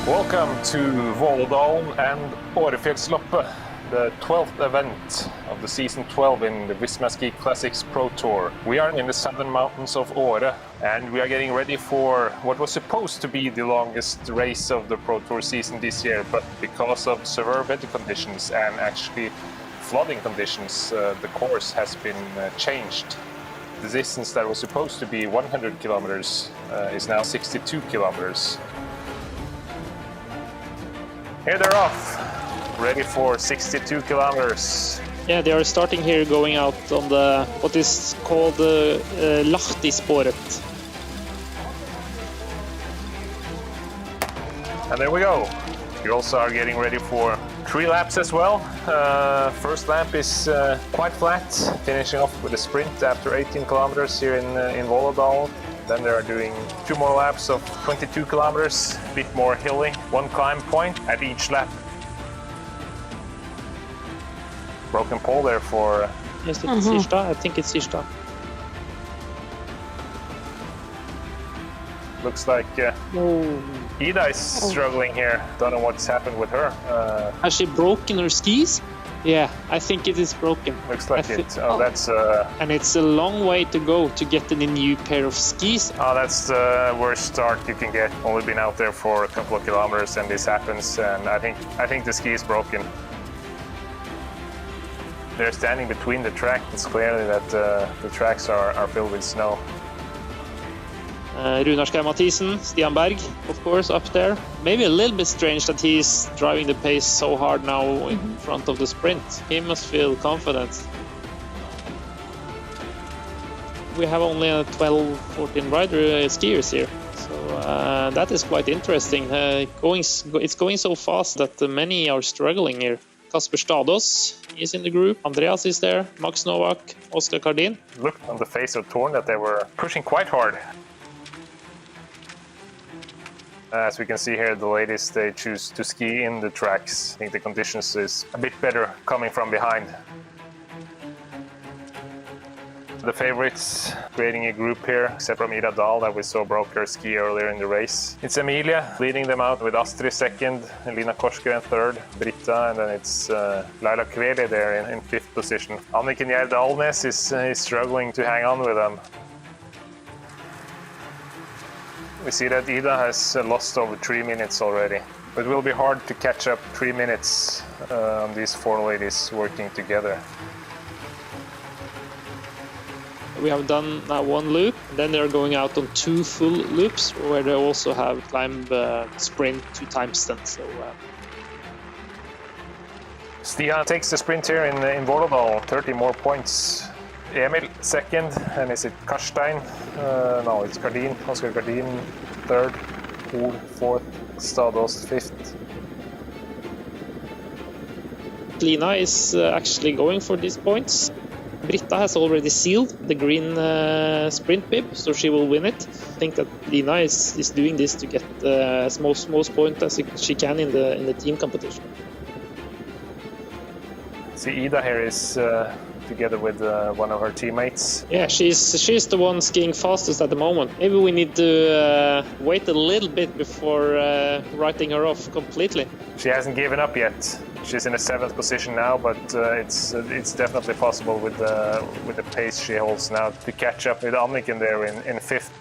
Welcome to Vålådalen and REFJA, the 12th event of the season 12 in the Visma Ski Classics Pro Tour. We are in the southern mountains of Åre and we are getting ready for what was supposed to be the longest race of the Pro Tour season this year, but because of severe weather conditions and actually flooding conditions, the course has been changed. The distance that was supposed to be 100 kilometers is now 62 kilometers. Here they're off, ready for 62 kilometers. Yeah, they are starting here, going out on the what is called Lahtisporet. And there we go. We also are getting ready for 3 laps as well. First lap is quite flat, finishing off with a sprint after 18 kilometers here in Vålådalen. Then they are doing 2 more laps of 22 kilometers, a bit more hilly, 1 climb point at each lap. Broken pole there for... Yes, it's XII. I think it's XII. Looks like Ida is struggling here. Don't know what's happened with her. Has she broken her skis? Yeah, I think it is broken. Looks like it. That's... And it's a long way to go to get a new pair of skis. Oh, that's the worst start you can get. Only been out there for a couple of kilometers and this happens, and I think the ski is broken. They're standing between the track. It's clearly that the tracks are filled with snow. Runar Skei-Mathisen, Stian Berg, of course, up there. Maybe a little bit strange that he's driving the pace so hard now in front of the sprint. He must feel confident. We have only 12, 14 rider skiers here, so that is quite interesting. It's going so fast that many are struggling here. Kasper Stados is in the group, Andreas is there, Max Novak, Oskar Kardin. Looked on the face of Torn that they were pushing quite hard. As we can see here, the ladies, they choose to ski in the tracks. I think the conditions is a bit better coming from behind. The favorites creating a group here, except from Ida Dahl that we saw broke her ski earlier in the race. It's Emilia leading them out with Astrid second, Lina Korsgren third, Britta, and then it's Laila Kveli there in 5th position. Anniken Gjerde Alnes is struggling to hang on with them. We see that Ida has lost over 3 minutes already. It will be hard to catch up 3 minutes on these 4 ladies working together. We have done now 1 loop, then they're going out on 2 full loops where they also have climb, sprint, 2 time stunts. So, Stian takes the sprint here in Vålådalen, 30 more points. Emil second, and is it Karstein? No, it's Kardin, Oskar Kardin third, Pool 4th, Stados 5th. Lina is actually going for these points. Britta has already sealed the green sprint bib, so she will win it. I think that Lina is doing this to get as most points as she can in the team competition. See, Ida here is together with one of her teammates. Yeah, she's the one skiing fastest at the moment. Maybe we need to wait a little bit before writing her off completely. She hasn't given up yet. She's in a 7th position now, but it's definitely possible with the pace she holds now to catch up with Anniken there in 5th.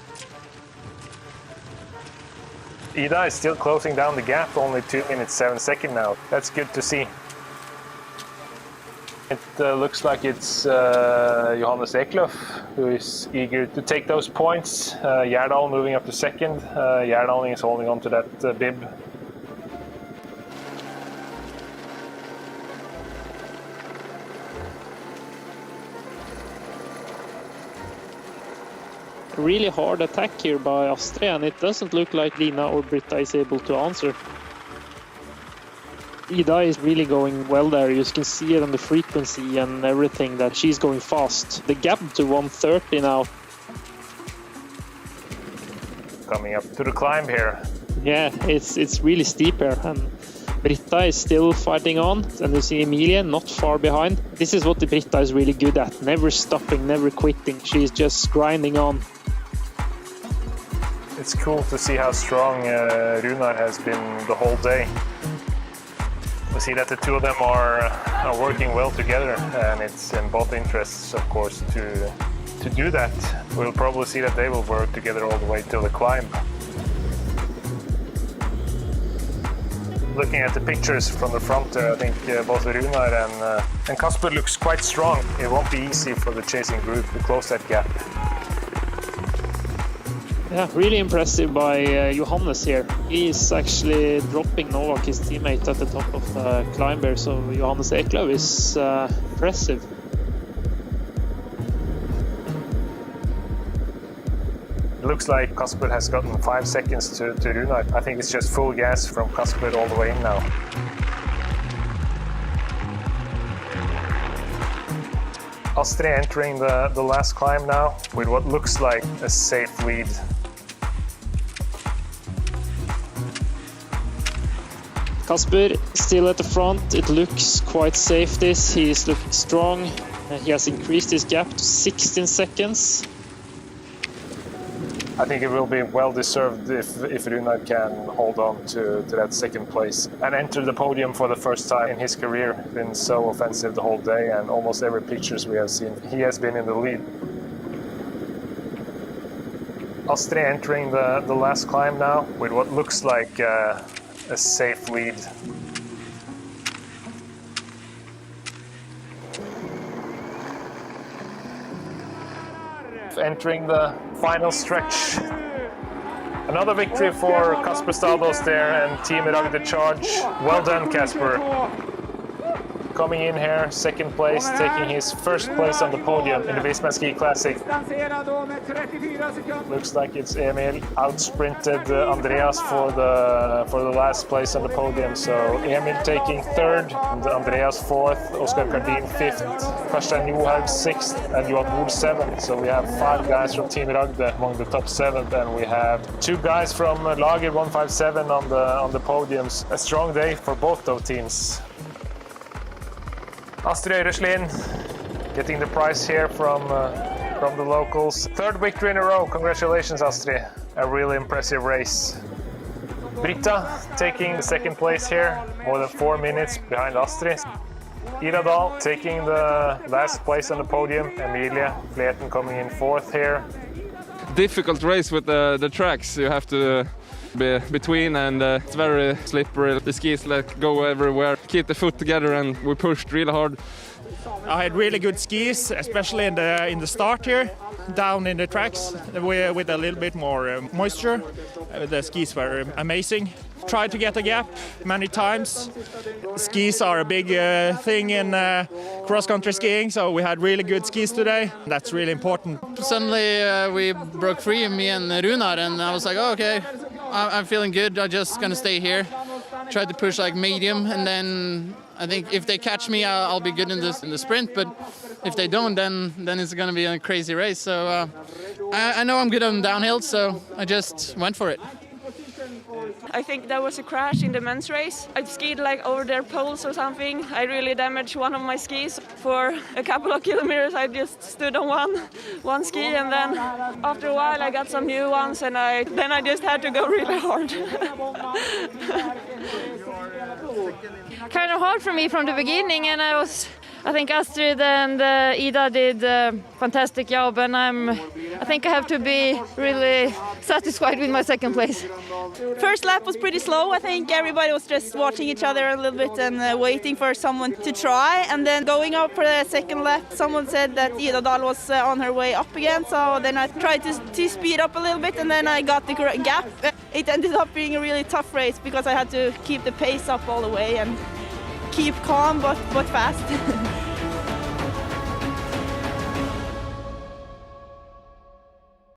Ida is still closing down the gap, only 2 minutes 7 seconds now. That's good to see. It looks like it's Johannes Eklöf who is eager to take those points. Gjerdal moving up to 2nd. Gjerdal is holding on to that bib. Really hard attack here by Astrid, and it doesn't look like Lina or Britta is able to answer. Ida is really going well there. You can see it on the frequency and everything that she's going fast. The gap to 130 now. Coming up to the climb here. Yeah, it's really steep here, and Britta is still fighting on, and you see Emilia not far behind. This is what the Britta is really good at, never stopping, never quitting. She's just grinding on. It's cool to see how strong Runar has been the whole day. We see that the two of them are working well together, and it's in both interests, of course, to do that. We'll probably see that they will work together all the way till the climb. Looking at the pictures from the front there, I think both Runar and Kasper looks quite strong. It won't be easy for the chasing group to close that gap. Yeah, really impressive by Johannes here. He's actually dropping Novak, his teammate, at the top of the climb there, so Johannes Eklöv is impressive. It looks like Kasper has gotten 5 seconds to Runar. I think it's just full gas from Kasper all the way in now. Astrid entering the last climb now with what looks like a safe lead. Kasper still at the front. It looks quite safe this. He's looking strong. He has increased his gap to 16 seconds. I think it will be well deserved if Runar can hold on to that second place and enter the podium for the first time in his career. Been so offensive the whole day, and almost every pictures we have seen, he has been in the lead. Astrid entering the last climb now with what looks like a safe lead. Entering the final stretch. Another victory for Kasper Stados there and Team Ragde Charge. Well done, Kasper. Coming in here, second place, taking his first place on the podium in the Visma Ski Classic. Looks like it's Emil outsprinted Andreas for the last place on the podium. So Emil taking third, and Andreas fourth, Oskar Kardin fifth, Karsten Johaug sixth, and Johan Wood seventh. So we have 5 guys from Team Ragde among the top 7, and we have 2 guys from Lager 157 on the podiums. A strong day for both those teams. Astrid Øyreslien getting the prize here from the locals. 3rd victory in a row. Congratulations, Astrid. A really impressive race. Britta taking the 2nd place here, more than 4 minutes behind Astrid. Ida Dahl taking the last place on the podium. Emilia Fleten coming in 4th here. Difficult race with the tracks. You have to be between, and it's very slippery. The skis go everywhere. Keep the foot together, and we pushed really hard. I had really good skis, especially in the start here, down in the tracks with a little bit more moisture. The skis were amazing. Tried to get a gap many times. Skis are a big thing in cross-country skiing, so we had really good skis today. That's really important. Suddenly we broke free, me and Runar, and I was like, oh, okay, I'm feeling good. I'm just gonna stay here. Try to push like medium, and then I think if they catch me, I'll be good in the sprint. But if they don't, then it's gonna be a crazy race. So I know I'm good on downhill, so I just went for it. I think there was a crash in the men's race. I skied like over their poles or something. I really damaged one of my skis. For a couple of kilometers I just stood on one ski, and then after a while I got some new ones, and then I just had to go really hard. Kind of hard for me from the beginning, and I think Astrid and Ida did a fantastic job, and I think I have to be really satisfied with my 2nd place. First lap was pretty slow. I think everybody was just watching each other a little bit and waiting for someone to try. And then going up for the 2nd lap, someone said that Ida Dahl was on her way up again. So then I tried to speed up a little bit, and then I got the gap. It ended up being a really tough race because I had to keep the pace up all the way and keep calm but fast.